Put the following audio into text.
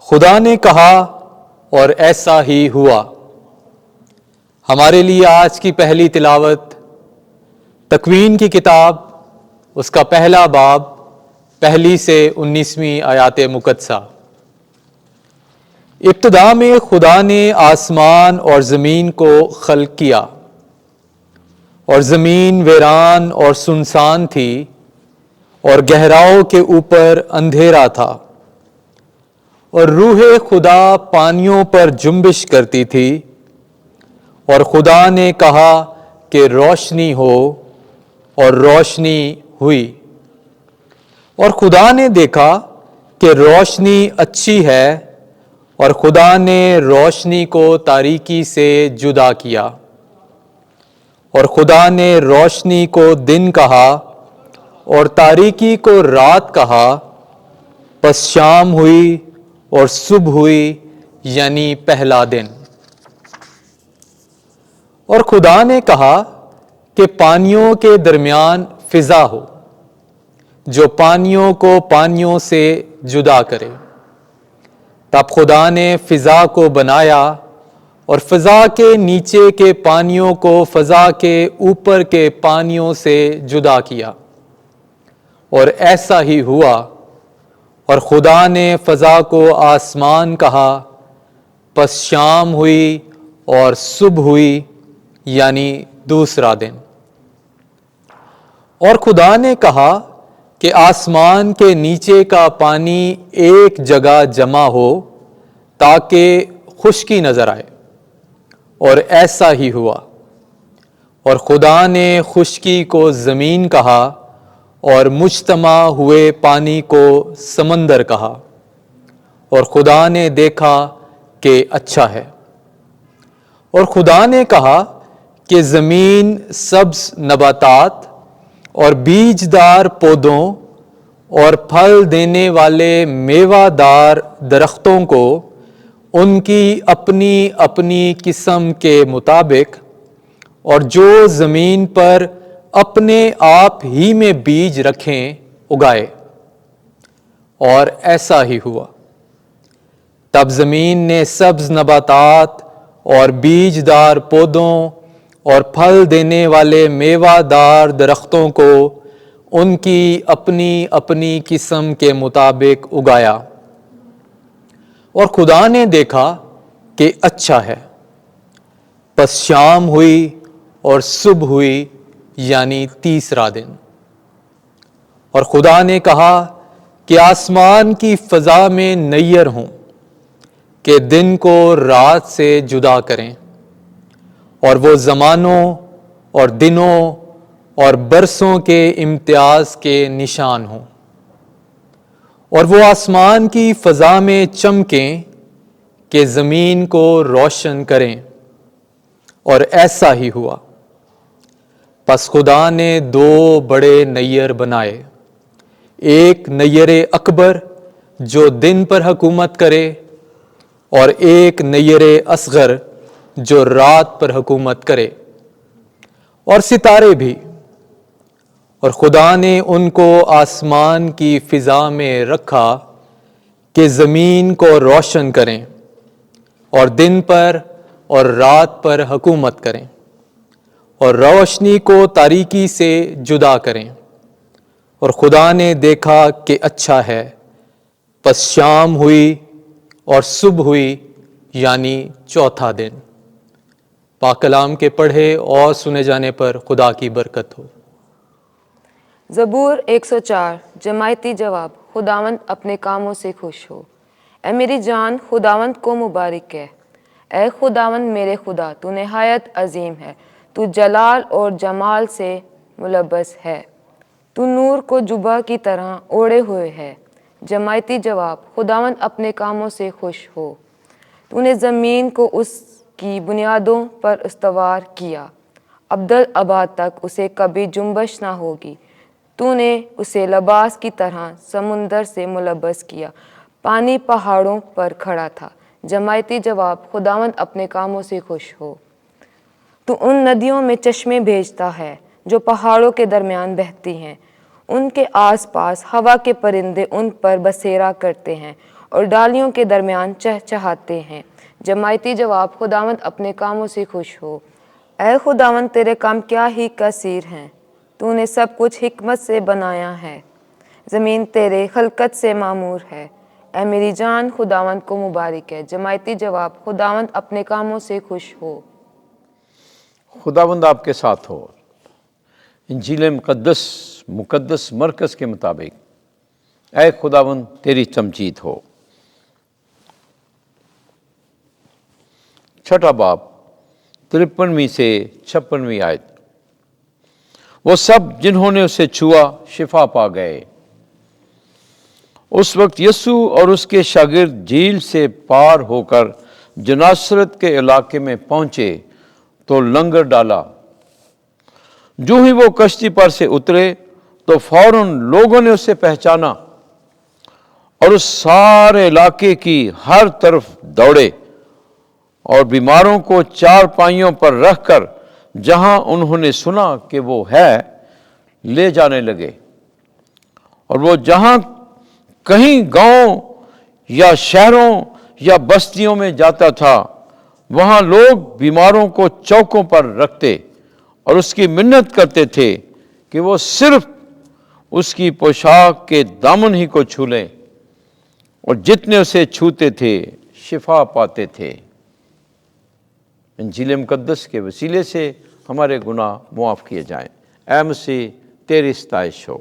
خدا نے کہا اور ایسا ہی ہوا۔ ہمارے لیے آج کی پہلی تلاوت تکوین کی کتاب، اس کا پہلا باب، پہلی سے 19ویں آیات مقدسہ۔ ابتدا میں خدا نے آسمان اور زمین کو خلق کیا، اور زمین ویران اور سنسان تھی، اور گہراؤں کے اوپر اندھیرا تھا، اور روح خدا پانیوں پر جنبش کرتی تھی، اور خدا نے کہا کہ روشنی ہو، اور روشنی ہوئی۔ اور خدا نے دیکھا کہ روشنی اچھی ہے، اور خدا نے روشنی کو تاریکی سے جدا کیا، اور خدا نے روشنی کو دن کہا اور تاریکی کو رات کہا۔ پس شام ہوئی اور صبح ہوئی، یعنی پہلا دن۔ اور خدا نے کہا کہ پانیوں کے درمیان فضا ہو، جو پانیوں کو پانیوں سے جدا کرے۔ تب خدا نے فضا کو بنایا، اور فضا کے نیچے کے پانیوں کو فضا کے اوپر کے پانیوں سے جدا کیا، اور ایسا ہی ہوا۔ اور خدا نے فضا کو آسمان کہا۔ پس شام ہوئی اور صبح ہوئی، یعنی دوسرا دن۔ اور خدا نے کہا کہ آسمان کے نیچے کا پانی ایک جگہ جمع ہو تاکہ خشکی نظر آئے، اور ایسا ہی ہوا۔ اور خدا نے خشکی کو زمین کہا، اور مجتمع ہوئے پانی کو سمندر کہا۔ اور خدا نے دیکھا کہ اچھا ہے۔ اور خدا نے کہا کہ زمین سبز نباتات اور بیج دار پودوں اور پھل دینے والے میوہ دار درختوں کو ان کی اپنی اپنی قسم کے مطابق، اور جو زمین پر اپنے آپ ہی میں بیج رکھیں، اگائے۔ اور ایسا ہی ہوا۔ تب زمین نے سبز نباتات اور بیج دار پودوں اور پھل دینے والے میوہ دار درختوں کو ان کی اپنی اپنی قسم کے مطابق اگایا۔ اور خدا نے دیکھا کہ اچھا ہے۔ پس شام ہوئی اور صبح ہوئی، یعنی تیسرا دن۔ اور خدا نے کہا کہ آسمان کی فضا میں نیر ہوں، کہ دن کو رات سے جدا کریں، اور وہ زمانوں اور دنوں اور برسوں کے امتیاز کے نشان ہوں، اور وہ آسمان کی فضا میں چمکیں کہ زمین کو روشن کریں۔ اور ایسا ہی ہوا۔ پس خدا نے دو بڑے نیر بنائے، ایک نیر اکبر جو دن پر حکومت کرے، اور ایک نیر اصغر جو رات پر حکومت کرے، اور ستارے بھی۔ اور خدا نے ان کو آسمان کی فضا میں رکھا کہ زمین کو روشن کریں، اور دن پر اور رات پر حکومت کریں، اور روشنی کو تاریکی سے جدا کریں۔ اور خدا نے دیکھا کہ اچھا ہے۔ پس شام ہوئی اور صبح ہوئی، یعنی چوتھا دن۔ پاک کلام کے پڑھے اور سنے جانے پر خدا کی برکت ہو۔ زبور 104۔ جماعتی جواب۔ خداوند اپنے کاموں سے خوش ہو۔ اے میری جان خداوند کو مبارک کہہ۔ اے خداوند میرے خدا، تو نہایت عظیم ہے، تو جلال اور جمال سے ملبس ہے، تو نور کو جبہ کی طرح اوڑھے ہوئے ہے۔ جماعتی جواب۔ خداوند اپنے کاموں سے خوش ہو۔ تو نے زمین کو اس کی بنیادوں پر استوار کیا، ابدالآباد تک اسے کبھی جنبش نہ ہوگی۔ تو نے اسے لباس کی طرح سمندر سے ملبس کیا، پانی پہاڑوں پر کھڑا تھا۔ جماعتی جواب۔ خداوند اپنے کاموں سے خوش ہو۔ تو ان ندیوں میں چشمے بھیجتا ہے جو پہاڑوں کے درمیان بہتی ہیں، ان کے آس پاس ہوا کے پرندے ان پر بسیرا کرتے ہیں، اور ڈالیوں کے درمیان چہچہاتے ہیں۔ جماعتی جواب: خداوند اپنے کاموں سے خوش ہو۔ اے خداوند، تیرے کام کیا ہی کثیر ہیں، تو نے سب کچھ حکمت سے بنایا ہے، زمین تیرے خلقت سے معمور ہے۔ اے میری جان خداوند کو مبارک ہے۔ جماعتی جواب: خداوند اپنے کاموں سے خوش ہو۔ خداوند آپ کے ساتھ ہو۔ انجیل مقدس مرکز کے مطابق اے خداوند تیری تمجید ہو۔ چھٹا باب 53ویں سے 56ویں آیت۔ وہ سب جنہوں نے اسے چھوا شفا پا گئے۔ اس وقت یسوع اور اس کے شاگرد جھیل سے پار ہو کر جناسرت کے علاقے میں پہنچے تو لنگر ڈالا۔ جو ہی وہ کشتی پر سے اترے تو فوراً لوگوں نے اسے پہچانا اور اس سارے علاقے کی ہر طرف دوڑے اور بیماروں کو چار پائیوں پر رکھ کر جہاں انہوں نے سنا کہ وہ ہے لے جانے لگے۔ اور وہ جہاں کہیں گاؤں یا شہروں یا بستیوں میں جاتا تھا وہاں لوگ بیماروں کو چوکوں پر رکھتے اور اس کی منت کرتے تھے کہ وہ صرف اس کی پوشاک کے دامن ہی کو چھو لیں، اور جتنے اسے چھوتے تھے شفا پاتے تھے۔ انجیل مقدس کے وسیلے سے ہمارے گناہ معاف کیے جائیں۔ اے مسیح تیری ستائش ہو۔